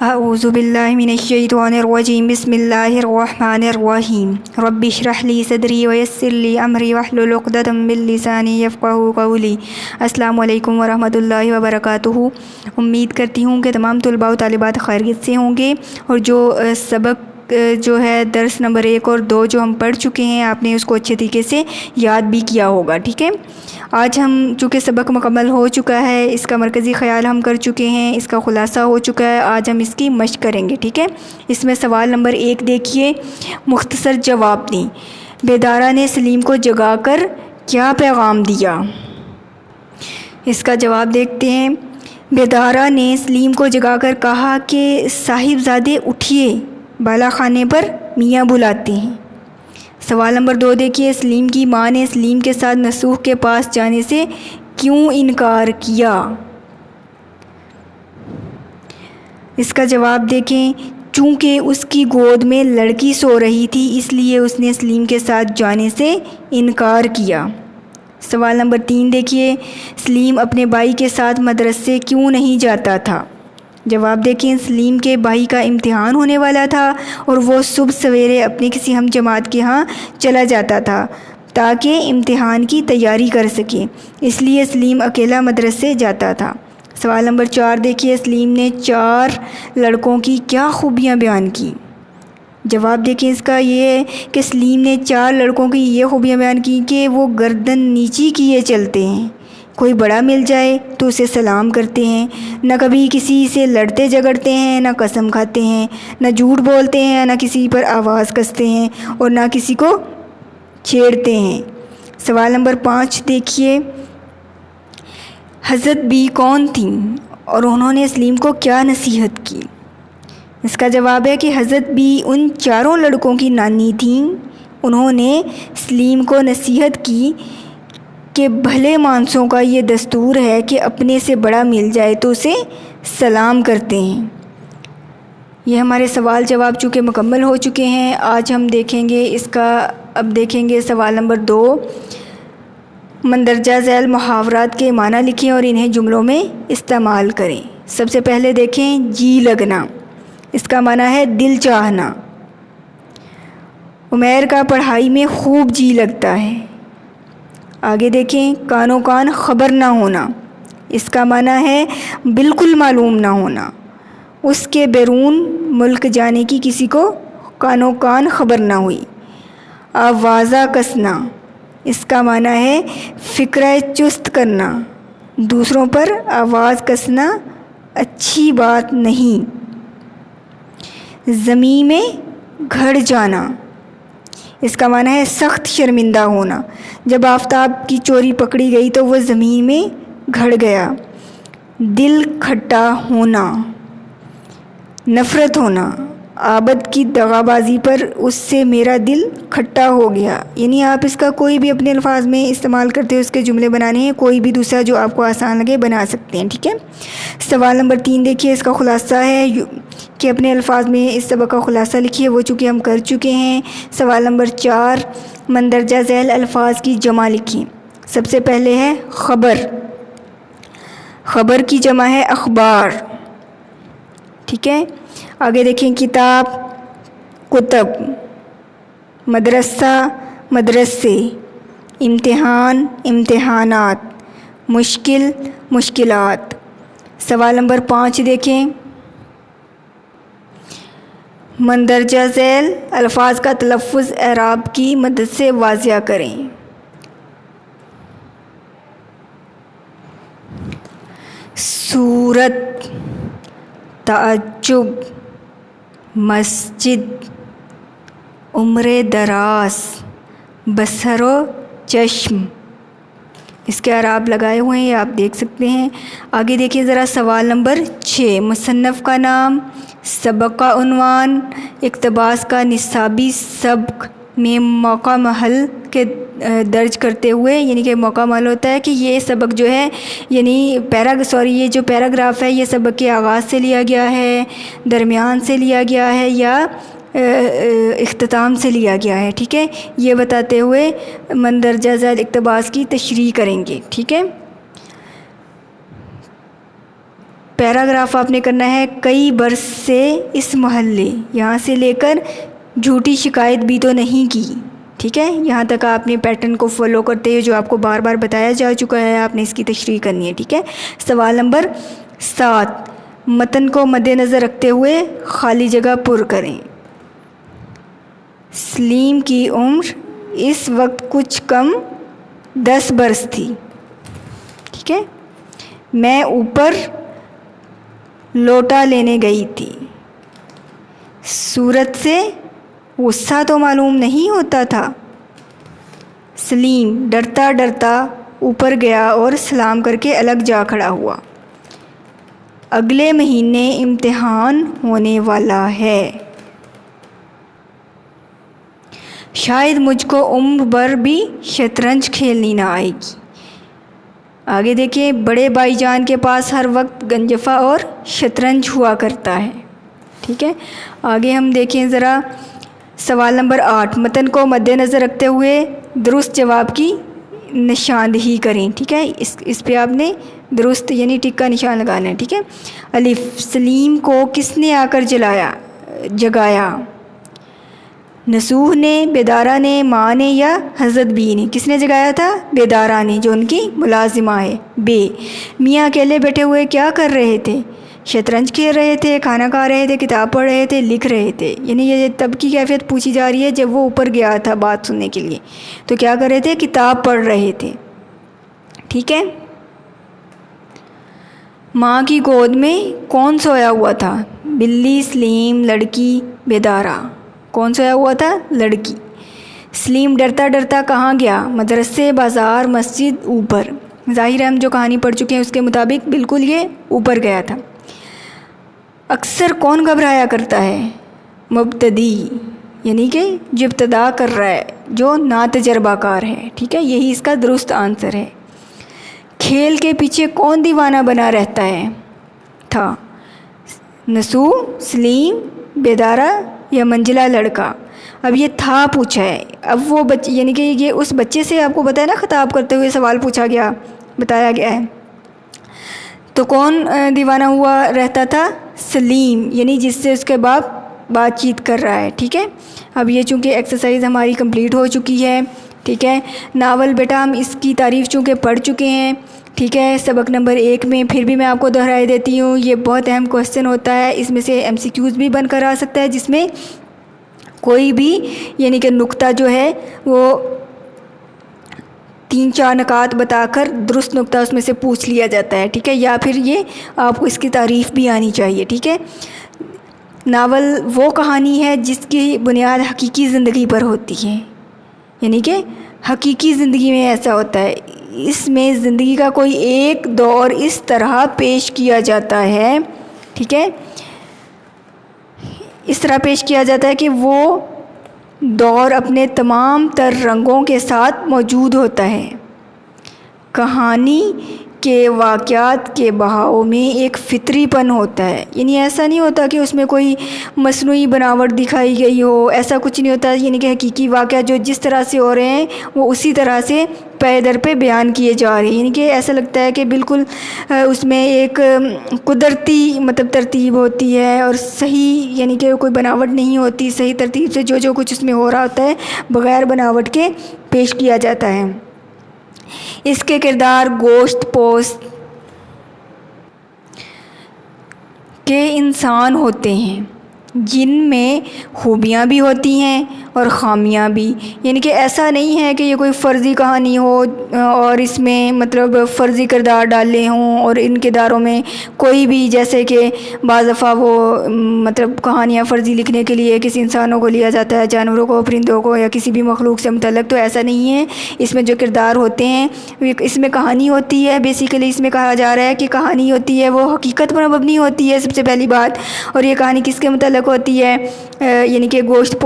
اعوذ باللہ من الشیطان الرجیم بسم اللہ الرحمن الرحیم رب اشرح لی صدری ویسر لی امری واحلل عقدۃ من لسانی یفقہوا قولی۔ السلام علیکم ورحمۃ اللہ وبرکاتہ۔ امید کرتی ہوں کہ تمام طلباء و طالبات خیریت سے ہوں گے، اور جو سبق جو ہے درس نمبر 1 اور 2 جو ہم پڑھ چکے ہیں، آپ نے اس کو اچھے طریقے سے یاد بھی کیا ہوگا۔ ٹھیک ہے، آج ہم چونکہ سبق مکمل ہو چکا ہے، اس کا مرکزی خیال ہم کر چکے ہیں، اس کا خلاصہ ہو چکا ہے، آج ہم اس کی مشق کریں گے۔ ٹھیک ہے، اس میں سوال نمبر 1 دیکھیے، مختصر جواب دیں۔ بیدارہ نے سلیم کو جگا کر کیا پیغام دیا؟ اس کا جواب دیکھتے ہیں۔ بیدارہ نے سلیم کو جگا کر کہا کہ صاحبزادے اٹھیے، بالا خانے پر میاں بلاتے ہیں۔ سوال نمبر 2 دیکھیے، سلیم کی ماں نے سلیم کے ساتھ نسوخ کے پاس جانے سے کیوں انکار کیا؟ اس کا جواب دیکھیں، چونکہ اس کی گود میں لڑکی سو رہی تھی، اس لیے اس نے سلیم کے ساتھ جانے سے انکار کیا۔ سوال نمبر 3 دیکھیے، سلیم اپنے بھائی کے ساتھ مدرسے کیوں نہیں جاتا تھا؟ جواب دیکھیں، سلیم کے بھائی کا امتحان ہونے والا تھا اور وہ صبح سویرے اپنے کسی ہم جماعت کے ہاں چلا جاتا تھا تاکہ امتحان کی تیاری کر سکے، اس لیے سلیم اکیلا مدرسے جاتا تھا۔ سوال نمبر 4 دیکھیے، سلیم نے 4 لڑکوں کی کیا خوبیاں بیان کی؟ جواب دیکھیں، اس کا یہ ہے کہ سلیم نے 4 لڑکوں کی یہ خوبیاں بیان کی کہ وہ گردن نیچی کیے چلتے ہیں، کوئی بڑا مل جائے تو اسے سلام کرتے ہیں، نہ کبھی کسی سے لڑتے جھگڑتے ہیں، نہ قسم کھاتے ہیں، نہ جھوٹ بولتے ہیں، نہ کسی پر آواز کستے ہیں، اور نہ کسی کو چھیڑتے ہیں۔ سوال نمبر 5 دیکھیے، حضرت بی کون تھیں اور انہوں نے سلیم کو کیا نصیحت کی؟ اس کا جواب ہے کہ حضرت بی ان 4 لڑکوں کی نانی تھیں۔ انہوں نے سلیم کو نصیحت کی کہ بھلے مانسوں کا یہ دستور ہے کہ اپنے سے بڑا مل جائے تو اسے سلام کرتے ہیں۔ یہ ہمارے سوال جواب چونکہ مکمل ہو چکے ہیں، آج ہم دیکھیں گے اس کا، اب دیکھیں گے سوال نمبر 2۔ مندرجہ ذیل محاورات کے معنی لکھیں اور انہیں جملوں میں استعمال کریں۔ سب سے پہلے دیکھیں، جی لگنا، اس کا معنی ہے دل چاہنا۔ عمیر کا پڑھائی میں خوب جی لگتا ہے۔ آگے دیکھیں، کانو کان خبر نہ ہونا، اس کا معنی ہے بالکل معلوم نہ ہونا، اس کے بیرون ملک جانے کی کسی کو کانو کان خبر نہ ہوئی۔ آوازہ کسنا، اس کا معنی ہے فکرہ چست کرنا، دوسروں پر آواز کسنا اچھی بات نہیں۔ زمین میں گھڑ جانا، اس کا معنی ہے سخت شرمندہ ہونا، جب آفتاب کی چوری پکڑی گئی تو وہ زمین میں گھڑ گیا۔ دل کھٹا ہونا، نفرت ہونا، عابد کی دغا بازی پر اس سے میرا دل کھٹا ہو گیا، یعنی آپ اس کا کوئی بھی اپنے الفاظ میں استعمال کرتے ہوئے اس کے جملے بنانے ہیں، کوئی بھی دوسرا جو آپ کو آسان لگے بنا سکتے ہیں۔ ٹھیک ہے، سوال نمبر 3 دیکھیے، اس کا خلاصہ ہے کہ اپنے الفاظ میں اس سبق کا خلاصہ لکھیے، وہ چونکہ ہم کر چکے ہیں۔ سوال نمبر 4، مندرجہ ذیل الفاظ کی جمع لکھیں۔ سب سے پہلے ہے خبر، خبر کی جمع ہے اخبار۔ ٹھیک ہے، آگے دیکھیں، کتاب، کتب، مدرسہ، مدرسے، امتحان، امتحانات، مشکل، مشکلات۔ سوال نمبر 5 دیکھیں، مندرجہ ذیل الفاظ کا تلفظ اعراب کی مدد سے واضح کریں۔ صورت، تعجب، مسجد، عمر دراز، بصر و چشم، اس کے اعراب لگائے ہوئے ہیں، یہ آپ دیکھ سکتے ہیں۔ آگے دیکھیے ذرا سوال نمبر 6، مصنف کا نام، سبق کا عنوان، اقتباس کا نصابی سبق میں موقع محل کے درج کرتے ہوئے، یعنی کہ موقع محل ہوتا ہے کہ یہ سبق جو ہے، یعنی یہ جو پیراگراف ہے یہ سبق کے آغاز سے لیا گیا ہے، درمیان سے لیا گیا ہے یا اختتام سے لیا گیا ہے۔ ٹھیک ہے، یہ بتاتے ہوئے مندرجہ ذیل اقتباس کی تشریح کریں گے۔ ٹھیک ہے، پیراگراف آپ نے کرنا ہے کئی برس سے اس محلے، یہاں سے لے کر جھوٹی شکایت بھی تو نہیں کی، ٹھیک ہے، یہاں تک آپ نے پیٹرن کو فالو کرتے ہوئے جو آپ کو بار بار بتایا جا چکا ہے آپ نے اس کی تشریح کرنی ہے، ٹھیک ہے۔ سوال نمبر 7، متن کو مد نظر رکھتے ہوئے خالی جگہ پر کریں۔ سلیم کی عمر اس وقت کچھ کم 10 برس تھی، ٹھیک ہے۔ میں اوپر لوٹا لینے گئی تھی، صورت سے غصہ تو معلوم نہیں ہوتا تھا۔ سلیم ڈرتا ڈرتا اوپر گیا اور سلام کر کے الگ جا کھڑا ہوا۔ اگلے مہینے امتحان ہونے والا ہے، شاید مجھ کو عمر بھر بھی شطرنج کھیلنی نہ آئے گی۔ آگے دیکھیں، بڑے بھائی جان کے پاس ہر وقت گنجفہ اور شطرنج ہوا کرتا ہے، ٹھیک ہے۔ آگے ہم دیکھیں ذرا سوال نمبر 8، متن کو مد نظر رکھتے ہوئے درست جواب کی نشاندہی کریں، ٹھیک ہے۔ اس پہ آپ نے درست یعنی ٹک کا نشان لگانا ہے، ٹھیک ہے۔ الف، سلیم کو کس نے آ کر جگایا؟ نصوح نے، بیدارہ نے، ماں نے یا حضرت بی نے؟ کس نے جگایا تھا؟ بیدارہ نے، جو ان کی ملازمہ ہے۔ بے، میاں اکیلے بیٹھے ہوئے کیا کر رہے تھے؟ شطرنج کھیل رہے تھے، کھانا کھا رہے تھے، کتاب پڑھ رہے تھے، لکھ رہے تھے۔ یعنی یہ تب کی کیفیت پوچھی جا رہی ہے جب وہ اوپر گیا تھا بات سننے کے لیے، تو کیا کر رہے تھے؟ کتاب پڑھ رہے تھے، ٹھیک ہے۔ ماں کی گود میں کون سویا ہوا تھا؟ بلی، سلیم، لڑکی، بیدارہ؟ کون سویا ہوا تھا؟ لڑکی۔ سلیم ڈرتا ڈرتا کہاں گیا؟ مدرسے، بازار، مسجد، اوپر؟ ظاہر ہے ہم جو کہانی پڑھ چکے ہیں اس کے مطابق بالکل یہ اوپر گیا تھا۔ اکثر کون گھبرایا کرتا ہے؟ مبتدی، یعنی کہ جو ابتدا کر رہا ہے، جو ناتجربہ کار ہے، ٹھیک ہے، یہی اس کا درست آنسر ہے۔ کھیل کے پیچھے کون دیوانہ بنا رہتا ہے؟ تھا، نصوح، سلیم، بیدارہ یا منجلہ لڑکا؟ اب یہ تھا پوچھا ہے، اب وہ یعنی کہ یہ اس بچے سے آپ کو بتایا نا، خطاب کرتے ہوئے سوال پوچھا گیا، بتایا گیا ہے، تو کون دیوانہ ہوا رہتا تھا؟ سلیم، یعنی جس سے اس کے باپ بات چیت کر رہا ہے، ٹھیک ہے۔ اب یہ چونکہ ایکسرسائز ہماری کمپلیٹ ہو چکی ہے، ٹھیک ہے۔ ناول بیٹا ہم اس کی تعریف چونکہ پڑھ چکے ہیں، ٹھیک ہے، سبق نمبر 1 میں، پھر بھی میں آپ کو دہرائے دیتی ہوں، یہ بہت اہم کویسچن ہوتا ہے، اس میں سے MCQs بھی بن کر آ سکتا ہے، جس میں کوئی بھی یعنی کہ نقطہ جو ہے وہ 3-4 نکات بتا کر درست نقطہ اس میں سے پوچھ لیا جاتا ہے، ٹھیک ہے، یا پھر یہ آپ کو اس کی تعریف بھی آنی چاہیے، ٹھیک ہے۔ ناول وہ کہانی ہے جس کی بنیاد حقیقی زندگی پر ہوتی ہے، یعنی کہ حقیقی زندگی میں ایسا ہوتا ہے، اس میں زندگی کا کوئی ایک دور اس طرح پیش کیا جاتا ہے، ٹھیک ہے، اس طرح پیش کیا جاتا ہے کہ وہ دور اپنے تمام تر رنگوں کے ساتھ موجود ہوتا ہے۔ کہانی کے واقعات کے بہاؤ میں ایک فطری پن ہوتا ہے، یعنی ایسا نہیں ہوتا کہ اس میں کوئی مصنوعی بناوٹ دکھائی گئی ہو، ایسا کچھ نہیں ہوتا، یعنی کہ حقیقی واقعات جو جس طرح سے ہو رہے ہیں وہ اسی طرح سے پے در پہ بیان کیے جا رہے ہیں، یعنی کہ ایسا لگتا ہے کہ بالکل اس میں ایک قدرتی ترتیب ہوتی ہے اور صحیح، یعنی کہ کوئی بناوٹ نہیں ہوتی، صحیح ترتیب سے جو کچھ اس میں ہو رہا ہوتا ہے بغیر بناوٹ کے پیش کیا جاتا ہے۔ اس کے کردار گوشت پوست کے انسان ہوتے ہیں، جن میں خوبیاں بھی ہوتی ہیں اور خامیاں بھی، یعنی کہ ایسا نہیں ہے کہ یہ کوئی فرضی کہانی ہو اور اس میں فرضی کردار ڈالے ہوں اور ان کرداروں میں کوئی بھی، جیسے کہ بعض دفعہ وہ کہانیاں فرضی لکھنے کے لیے کسی انسانوں کو لیا جاتا ہے، جانوروں کو، پرندوں کو یا کسی بھی مخلوق سے متعلق، تو ایسا نہیں ہے۔ اس میں جو کردار ہوتے ہیں اس میں کہانی ہوتی ہے، بیسیکلی اس میں کہا جا رہا ہے کہ کہانی ہوتی ہے وہ حقیقت پر مبنی ہوتی ہے، سب سے پہلی بات، اور یہ کہانی کس کے متعلق ہوتی ہے؟ یعنی کہ گوشت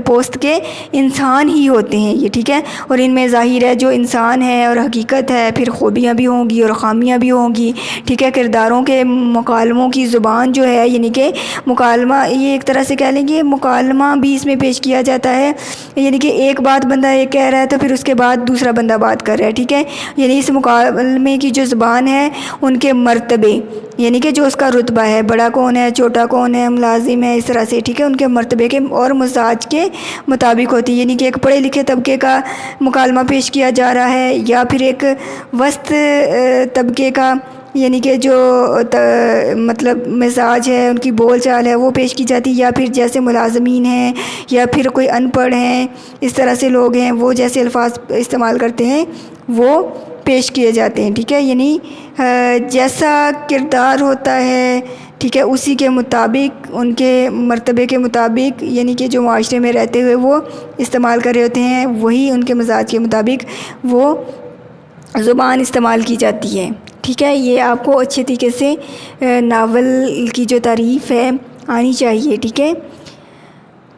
پوست کے انسان ہی ہوتے ہیں یہ، ٹھیک ہے، اور ان میں ظاہر ہے جو انسان ہے اور حقیقت ہے، پھر خوبیاں بھی ہوں گی اور خامیاں بھی ہوں گی، ٹھیک ہے۔ کرداروں کے مکالموں کی زبان جو ہے، یعنی کہ مکالمہ، یہ ایک طرح سے کہہ لیں کہ مکالمہ بھی اس میں پیش کیا جاتا ہے، یعنی کہ ایک بات بندہ ایک کہہ رہا ہے تو پھر اس کے بعد دوسرا بندہ بات کر رہا ہے، ٹھیک ہے، یعنی اس مکالمے کی جو زبان ہے ان کے مرتبے، یعنی کہ جو اس کا رتبہ ہے، بڑا کون ہے، چھوٹا کون ہے، ملازم ہے، اس طرح سے، ٹھیک ہے، ان کے مرتبے کے اور مزاج کے مطابق ہوتی ہے. یعنی کہ ایک پڑھے لکھے طبقے کا مکالمہ پیش کیا جا رہا ہے، یا پھر ایک وسط طبقے کا، یعنی کہ جو مطلب مزاج ہے، ان کی بول چال ہے وہ پیش کی جاتی ہے، یا پھر جیسے ملازمین ہیں یا پھر کوئی ان پڑھ ہیں، اس طرح سے لوگ ہیں، وہ جیسے الفاظ استعمال کرتے ہیں وہ پیش کیے جاتے ہیں. ٹھیک ہے، یعنی جیسا کردار ہوتا ہے، ٹھیک ہے، اسی کے مطابق، ان کے مرتبے کے مطابق، یعنی کہ جو معاشرے میں رہتے ہوئے وہ استعمال کر رہے ہوتے ہیں، وہی ان کے مزاج کے مطابق وہ زبان استعمال کی جاتی ہے. ٹھیک ہے، یہ آپ کو اچھے طریقے سے ناول کی جو تعریف ہے آنی چاہیے. ٹھیک ہے،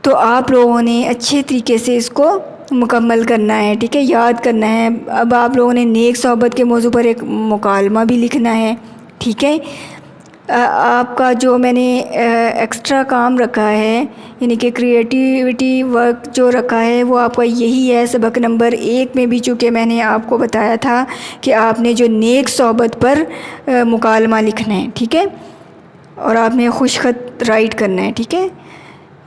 تو آپ لوگوں نے اچھے طریقے سے اس کو مکمل کرنا ہے. ٹھیک ہے، یاد کرنا ہے. اب آپ لوگوں نے نیک صحبت کے موضوع پر ایک مکالمہ بھی لکھنا ہے. ٹھیک ہے، آپ کا جو میں نے ایکسٹرا کام رکھا ہے، یعنی کہ کریٹیوٹی ورک جو رکھا ہے، وہ آپ کا یہی ہے. سبق نمبر 1 میں بھی چونکہ میں نے آپ کو بتایا تھا کہ آپ نے جو نیک صحبت پر مکالمہ لکھنا ہے. ٹھیک ہے، اور آپ نے خوش خط رائٹ کرنا ہے. ٹھیک ہے،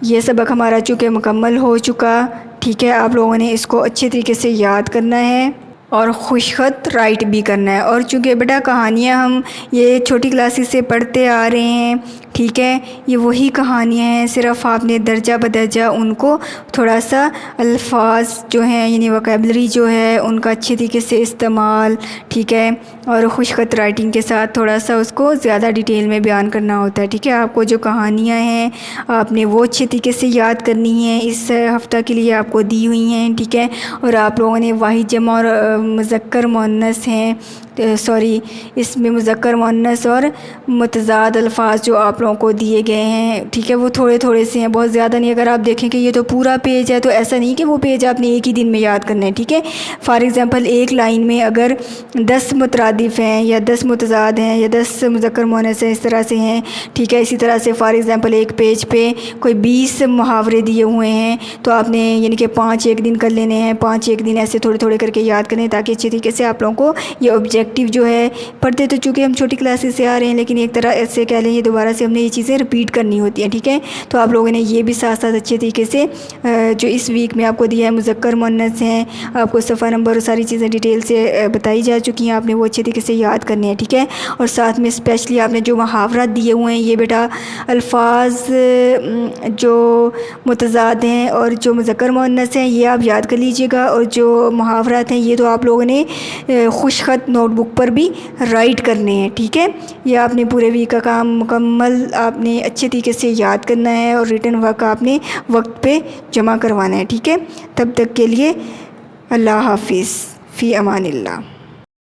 یہ سبق ہمارا چونکہ مکمل ہو چکا. ٹھیک ہے، آپ لوگوں نے اس کو اچھے طریقے سے یاد کرنا ہے اور خوش خط رائٹ بھی کرنا ہے. اور چونکہ بیٹا کہانیاں ہم یہ چھوٹی کلاسز سے پڑھتے آ رہے ہیں، ٹھیک ہے، یہ وہی کہانیاں ہیں، صرف آپ نے درجہ بدرجہ ان کو تھوڑا سا الفاظ جو ہیں، یعنی وکیبلری جو ہے ان کا اچھے طریقے سے استعمال، ٹھیک ہے، اور خوش خط رائٹنگ کے ساتھ تھوڑا سا اس کو زیادہ ڈیٹیل میں بیان کرنا ہوتا ہے. ٹھیک ہے، آپ کو جو کہانیاں ہیں آپ نے وہ اچھے طریقے سے یاد کرنی ہیں، اس ہفتہ کے لیے آپ کو دی ہوئی ہیں. ٹھیک ہے، اور آپ لوگوں نے واحد جمع اور مذکر مؤنث ہیں، اس میں مذکر مؤنث اور متضاد الفاظ جو آپ لوگوں کو دیے گئے ہیں، ٹھیک ہے، وہ تھوڑے تھوڑے سے ہیں، بہت زیادہ نہیں. اگر آپ دیکھیں کہ یہ تو پورا پیج ہے تو ایسا نہیں کہ وہ پیج آپ نے ایک ہی دن میں یاد کرنا ہے. ٹھیک ہے، فار ایگزامپل ایک لائن میں اگر 10 مترادف ہیں یا 10 متضاد ہیں یا 10 مذکر مؤنث ہیں، اس طرح سے ہیں. ٹھیک ہے، اسی طرح سے فار ایگزامپل ایک پیج پہ کوئی 20 محاورے دیے ہوئے ہیں تو آپ نے یعنی کہ 5 ایک دن کر لینے ہیں، 5 ایک دن ایسے تھوڑے تھوڑے کر کے یاد کریں تاکہ اچھی طریقے سے آپ لوگوں کو یہ آبجیکٹیو جو ہے پڑھتے تو چونکہ ہم چھوٹی کلاسز سے آ رہے ہیں، لیکن ایک طرح ایسے کہہ لیں یہ دوبارہ سے ہم نے یہ چیزیں رپیٹ کرنی ہوتی ہیں. ٹھیک ہے، تو آپ لوگوں نے یہ بھی ساتھ ساتھ اچھے طریقے سے جو اس ویک میں آپ کو دیا ہے مذکر مؤنث ہیں، آپ کو صفحہ نمبر اور ساری چیزیں ڈیٹیل سے بتائی جا چکی ہیں، آپ نے وہ اچھے طریقے سے یاد کرنے ہیں. ٹھیک ہے، اور ساتھ میں اسپیشلی آپ نے جو محاورات دیے ہوئے ہیں، یہ بیٹا الفاظ جو متضاد ہیں اور جو مذکر مؤنث ہیں یہ آپ یاد کر لیجئے گا، اور جو محاورات ہیں یہ تو آپ لوگوں نے خوش خط نوٹ بک پر بھی رائٹ کرنے ہیں. ٹھیک ہے، یہ آپ نے پورے ویک کا کام مکمل آپ نے اچھے طریقے سے یاد کرنا ہے، اور ریٹن ورک آپ نے وقت پہ جمع کروانا ہے. ٹھیک ہے، تب تک کے لیے اللہ حافظ، فی امان اللہ.